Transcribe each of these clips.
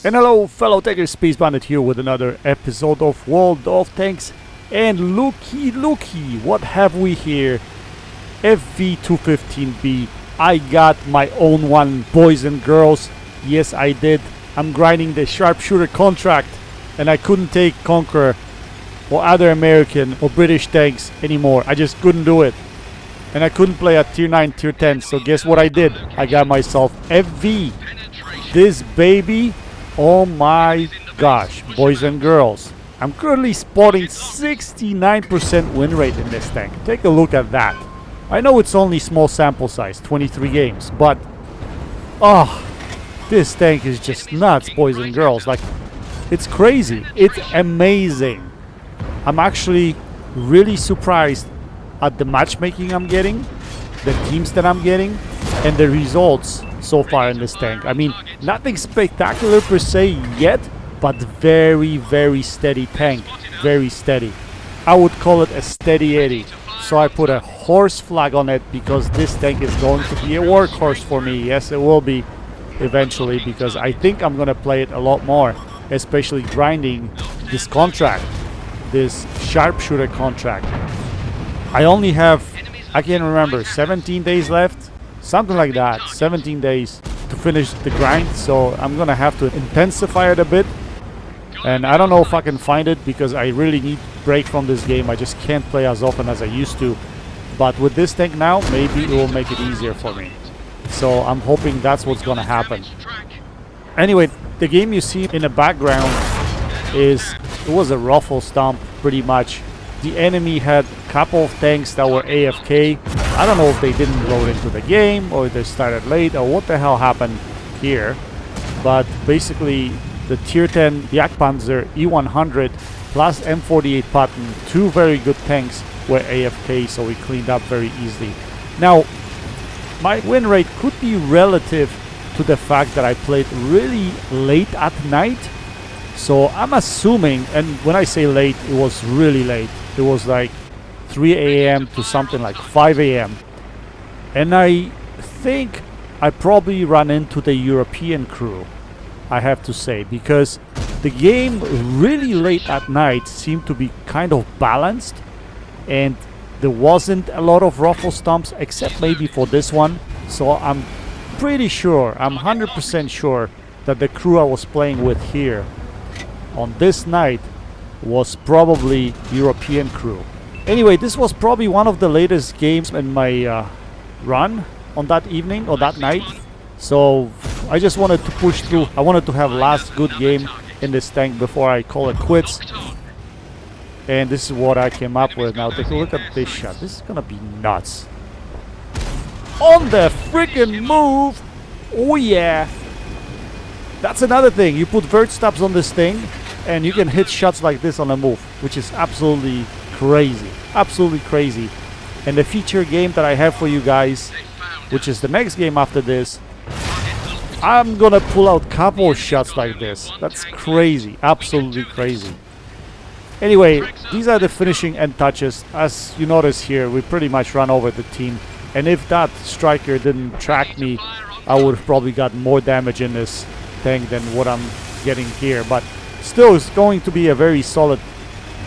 And hello fellow tankers, Space Bandit here with another episode of World of Tanks. And looky, what have we here? FV215B. I got my own one, boys and girls. Yes, I did. I'm grinding the sharpshooter contract, and I couldn't take Conqueror or other American or British tanks anymore. I just couldn't do it. And I couldn't play at tier 9, tier 10. So guess what I did? I got myself FV. This baby. Oh my gosh, boys and girls. I'm currently spotting 69% win rate in this tank. Take a look at that. I know it's only small sample size, 23 games, but this tank is just nuts, boys and girls. Like, it's crazy. It's amazing. I'm actually really surprised at the matchmaking I'm getting, the teams that I'm getting, and the results so far in this tank. I mean, nothing spectacular per se yet, but very, very steady tank. Very steady. I would call it a steady Eddie. So I put a horse flag on it because this tank is going to be a workhorse for me. Yes, it will be eventually, because I think I'm going to play it a lot more, especially grinding this contract, this sharpshooter contract. I only have, I can't remember, 17 days left, something like that, 17 days to finish the grind. So I'm gonna have to intensify it a bit, and I don't know if I can find it because I really need a break from this game. I just can't play as often as I used to, but with this tank now, maybe it will make it easier for me. So I'm hoping that's what's gonna happen. Anyway, the game you see in the background it was a ruffle stomp pretty much. The enemy had a couple of tanks that were AFK. I don't know if they didn't load into the game or they started late or what the hell happened here. But basically, the tier 10 Jagdpanzer E100 plus M48 Patton, two very good tanks, were AFK, so we cleaned up very easily. Now, my win rate could be relative to the fact that I played really late at night. So I'm assuming, and when I say late, it was really late. It was like 3 a.m. to something like 5 a.m. And I think I probably ran into the European crew, I have to say, because the game really late at night seemed to be kind of balanced, and there wasn't a lot of ruffle stomps except maybe for this one. So I'm pretty sure, I'm 100% sure that the crew I was playing with here on this night was probably European crew. Anyway, this was probably one of the latest games in my run on that evening or that night. So I just wanted to push through. I wanted to have last good game in this tank before I call it quits. And this is what I came up with. Now take a look at this shot. This is gonna be nuts. On the freaking move! Oh yeah! That's another thing. You put vert stabs on this thing and you can hit shots like this on the move, which is absolutely crazy. Absolutely crazy. And the feature game that I have for you guys, which is the next game after this, I'm gonna pull out couple shots like this. That's crazy. Absolutely crazy. Anyway, these are the finishing end touches. As you notice here, we pretty much run over the team. And if that striker didn't track me, I would have probably got more damage in this tank than what I'm getting here. But still, it's going to be a very solid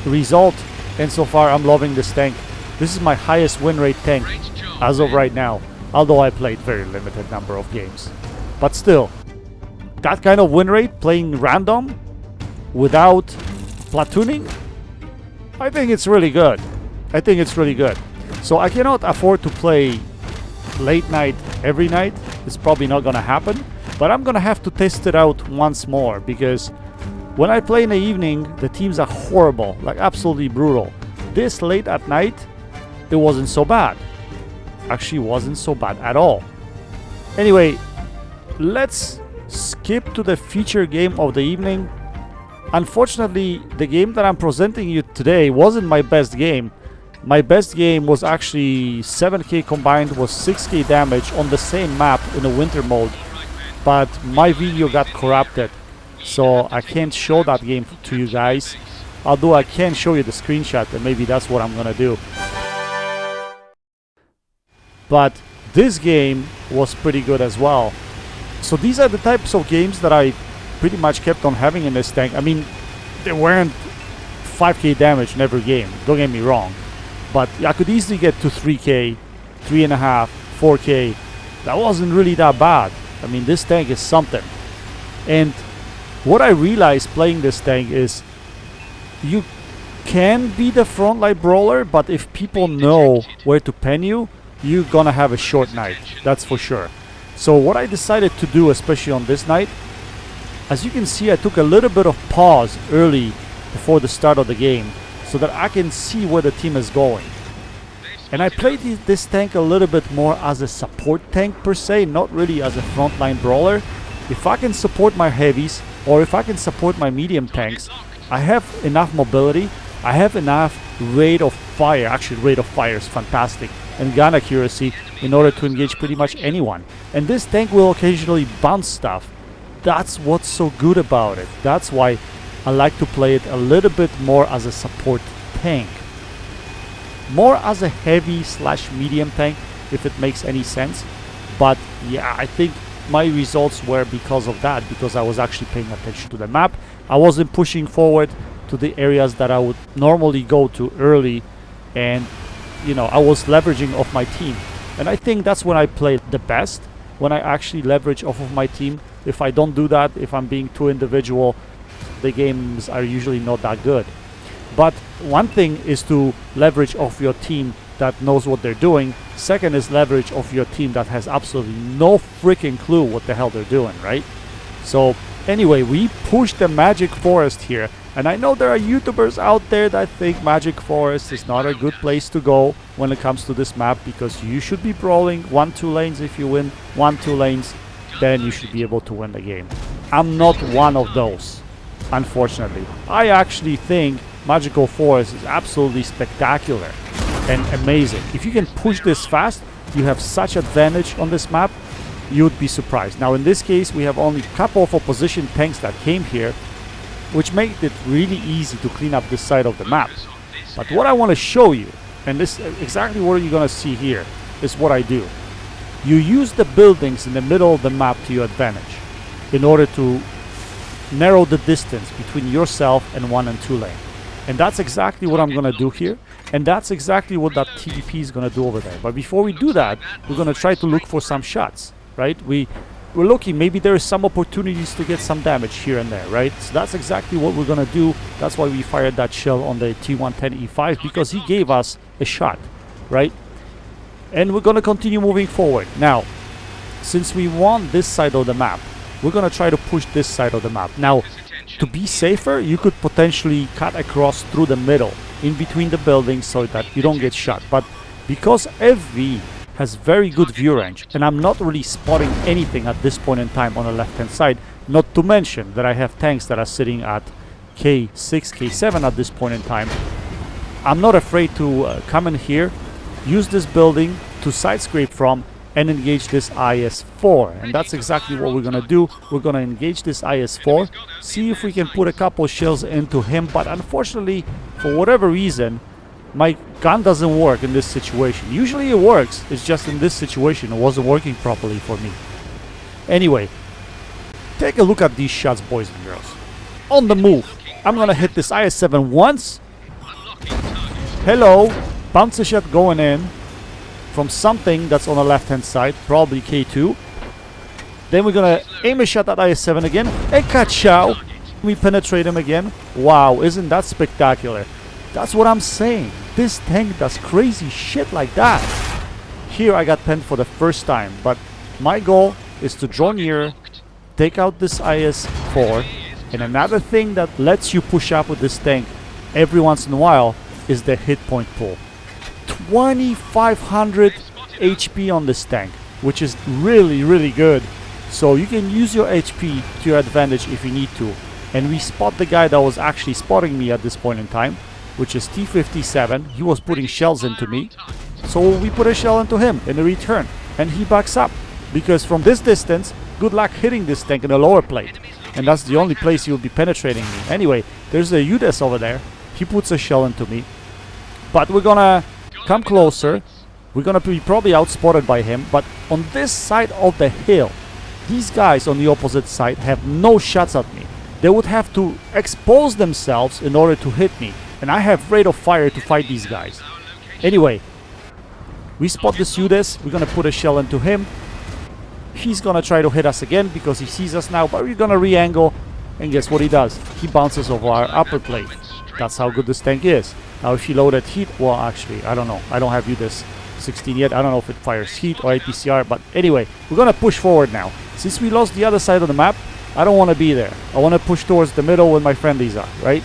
result. And so far, I'm loving this tank. This is my highest win rate tank as of right now. Although I played very limited number of games. But still, that kind of win rate, playing random, without platooning, I think it's really good. I think it's really good. So I cannot afford to play late night every night. It's probably not gonna happen. But I'm gonna have to test it out once more, because when I play in the evening, the teams are horrible, like absolutely brutal. This late at night, it wasn't so bad. Actually, wasn't so bad at all. Anyway, let's skip to the feature game of the evening. Unfortunately, the game that I'm presenting you today wasn't my best game. My best game was actually 7k combined with 6k damage on the same map in a winter mode. But my video got corrupted, so I can't show that game to you guys. Although I can show you the screenshot, and maybe that's what I'm gonna do. But this game was pretty good as well. So these are the types of games that I pretty much kept on having in this tank. I mean, they weren't 5k damage in every game, don't get me wrong, but I could easily get to 3k, 3.5, 4k. That wasn't really that bad. I mean, this tank is something. And what I realized playing this tank is you can be the frontline brawler, but if people know where to pen you, you're gonna have a short night, that's for sure. So what I decided to do, especially on this night, as you can see, I took a little bit of pause early before the start of the game so that I can see where the team is going. And I played this tank a little bit more as a support tank per se, not really as a frontline brawler. If I can support my heavies or if I can support my medium tanks, I have enough mobility, I have enough rate of fire, actually rate of fire is fantastic, and gun accuracy in order to engage pretty much anyone. And this tank will occasionally bounce stuff. That's what's so good about it. That's why I like to play it a little bit more as a support tank. More as a heavy / medium tank, if it makes any sense. But yeah, I think my results were because of that, because I was actually paying attention to the map. I wasn't pushing forward to the areas that I would normally go to early, and you know, I was leveraging off my team. And I think that's when I play the best, when I actually leverage off of my team. If I don't do that, if I'm being too individual, the games are usually not that good. But one thing is to leverage off your team that knows what they're doing. Second is leverage off your team that has absolutely no freaking clue what the hell they're doing, right? So anyway, we pushed the Magic Forest here. And I know there are YouTubers out there that think Magic Forest is not a good place to go when it comes to this map, because you should be brawling 1-2 lanes. If you win 1-2 lanes, then you should be able to win the game. I'm not one of those, unfortunately. I actually think Magical Forest is absolutely spectacular and amazing. If you can push this fast, you have such advantage on this map, you would be surprised. Now in this case, we have only a couple of opposition tanks that came here, which made it really easy to clean up this side of the map. But what I want to show you, and this exactly what you're going to see here, is what I do. You use the buildings in the middle of the map to your advantage in order to narrow the distance between yourself and 1 and 2 lane. And that's exactly what I'm going to do here. And that's exactly what that TDP is going to do over there. But before we do that, we're going to try to look for some shots, right? We're looking, maybe there is some opportunities to get some damage here and there, right? So that's exactly what we're gonna do. That's why we fired that shell on the T110E5, because he gave us a shot, right? And we're gonna continue moving forward. Now, since we want this side of the map, we're gonna try to push this side of the map. Now, to be safer, you could potentially cut across through the middle, in between the buildings, so that you don't get shot. But because FV has very good view range, and I'm not really spotting anything at this point in time on the left hand side, not to mention that I have tanks that are sitting at K6, K7 at this point in time, I'm not afraid to come in here, use this building to side scrape from, and engage this IS-4. And that's exactly what we're gonna do. We're gonna engage this IS-4, see if we can put a couple shells into him, but unfortunately, for whatever reason, my gun doesn't work in this situation. Usually it works, it's just in this situation it wasn't working properly for me. Anyway, take a look at these shots, boys and girls. On the move, I'm gonna hit this IS-7 once. Hello, bounce a shot going in from something that's on the left hand side, probably K2. Then we're gonna aim a shot at IS-7 again, and ka-chow, we penetrate him again. Wow, isn't that spectacular? That's what I'm saying. This tank does crazy shit like that. Here I got penned for the first time, but my goal is to draw near, take out this IS-4, and another thing that lets you push up with this tank every once in a while is the hit point pull. 2500 HP on this tank, which is really, really good. So you can use your HP to your advantage if you need to. And we spot the guy that was actually spotting me at this point in time, which is T57. He was putting shells into me, so we put a shell into him in return, and he backs up, because from this distance, good luck hitting this tank in the lower plate, and that's the only place he will be penetrating me. Anyway, there's a UDES over there. He puts a shell into me, but we're gonna come closer. We're gonna be probably outspotted by him, but on this side of the hill, these guys on the opposite side have no shots at me. They would have to expose themselves in order to hit me, and I have rate of fire to fight these guys. Anyway, we spot the Sudes. We're gonna put a shell into him. He's gonna try to hit us again because he sees us now, but we're gonna re-angle, and guess what he does? He bounces over our upper plate. That's how good this tank is. Now if he loaded heat, well actually, I don't know. I don't have UDIS 16 yet. I don't know if it fires heat or APCR, but anyway, we're gonna push forward now. Since we lost the other side of the map, I don't want to be there. I want to push towards the middle where my friendlies are, right?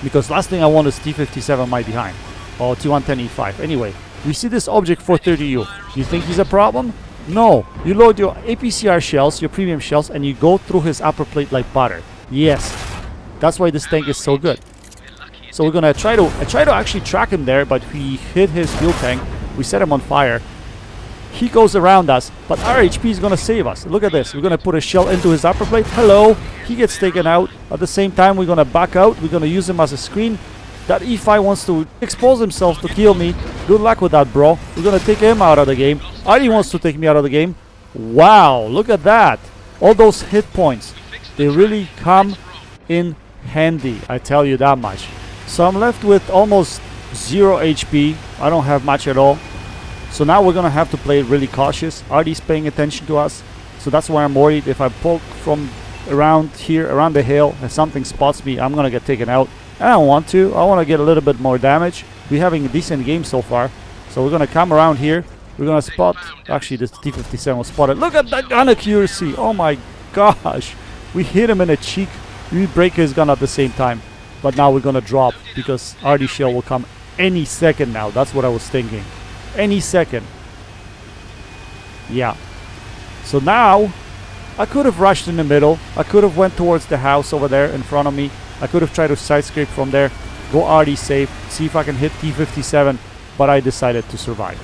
Because last thing I want is T57 my behind, or T110E5. Anyway, we see this object 430U. You think he's a problem? No. You load your APCR shells, your premium shells, and you go through his upper plate like butter. Yes. That's why this tank is so good. So we're gonna try to actually track him there, but we hit his fuel tank. We set him on fire. He goes around us, but our HP is gonna save us. Look at this. We're gonna put a shell into his upper plate. Hello. He gets taken out. At the same time, we're gonna back out. We're gonna use him as a screen. That E5 wants to expose himself to kill me. Good luck with that, bro. We're gonna take him out of the game. Artie wants to take me out of the game. Wow, look at that. All those hit points. They really come in handy, I tell you that much. So I'm left with almost 0 HP. I don't have much at all. So now we're gonna have to play really cautious. Artie's paying attention to us. So that's why I'm worried. If I poke from around here, around the hill, and something spots me, I'm gonna get taken out. And I don't want to. I want to get a little bit more damage. We're having a decent game so far. So we're gonna come around here. We're gonna spot. Actually, this T57 was spotted. Look at that gun accuracy. Oh my gosh. We hit him in the cheek. We break his gun at the same time. But now we're gonna drop because Artie shell will come any second now. That's what I was thinking. Any second. Yeah. So now I could have rushed in the middle. I could have went towards the house over there in front of me. I could have tried to side scrape from there, go Artie safe, see if I can hit T57, but I decided to survive.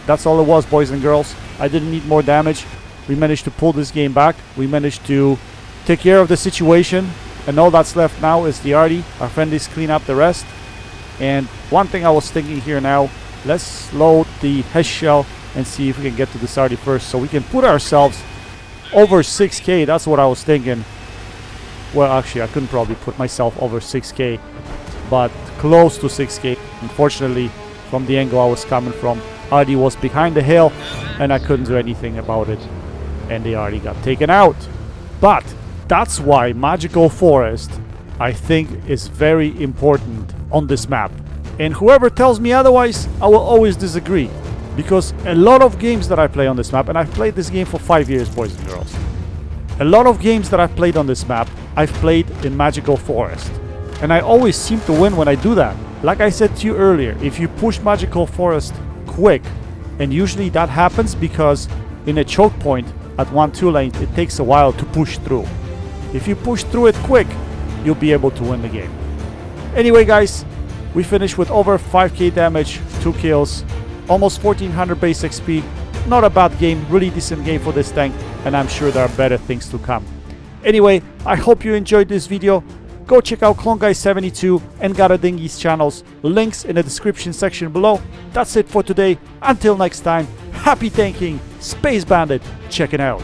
That's all it was, boys and girls. I didn't need more damage. We managed to pull this game back. We managed to take care of the situation, and all that's left now is the Artie. Our friendlies clean up the rest. And one thing I was thinking here now, let's load the HESH shell and see if we can get to this Artie first, so we can put ourselves over 6k. That's what I was thinking. Well, actually, I couldn't probably put myself over 6k, but close to 6k. Unfortunately, from the angle I was coming from, Artie was behind the hill, and I couldn't do anything about it, and the Artie got taken out. But that's why Magical Forest, I think, is very important on this map. And whoever tells me otherwise, I will always disagree. Because a lot of games that I play on this map, and I've played this game for 5 years, boys and girls. A lot of games that I've played on this map, I've played in Magical Forest. And I always seem to win when I do that. Like I said to you earlier, if you push Magical Forest quick, and usually that happens because in a choke point at 1-2 lane, it takes a while to push through. If you push through it quick, you'll be able to win the game. Anyway, guys, we finished with over 5k damage, 2 kills, almost 1400 base XP. Not a bad game, really decent game for this tank, and I'm sure there are better things to come. Anyway, I hope you enjoyed this video. Go check out CloneGuy72 and Garadingi's channels. Links in the description section below. That's it for today. Until next time, happy tanking, Space Bandit, checking out.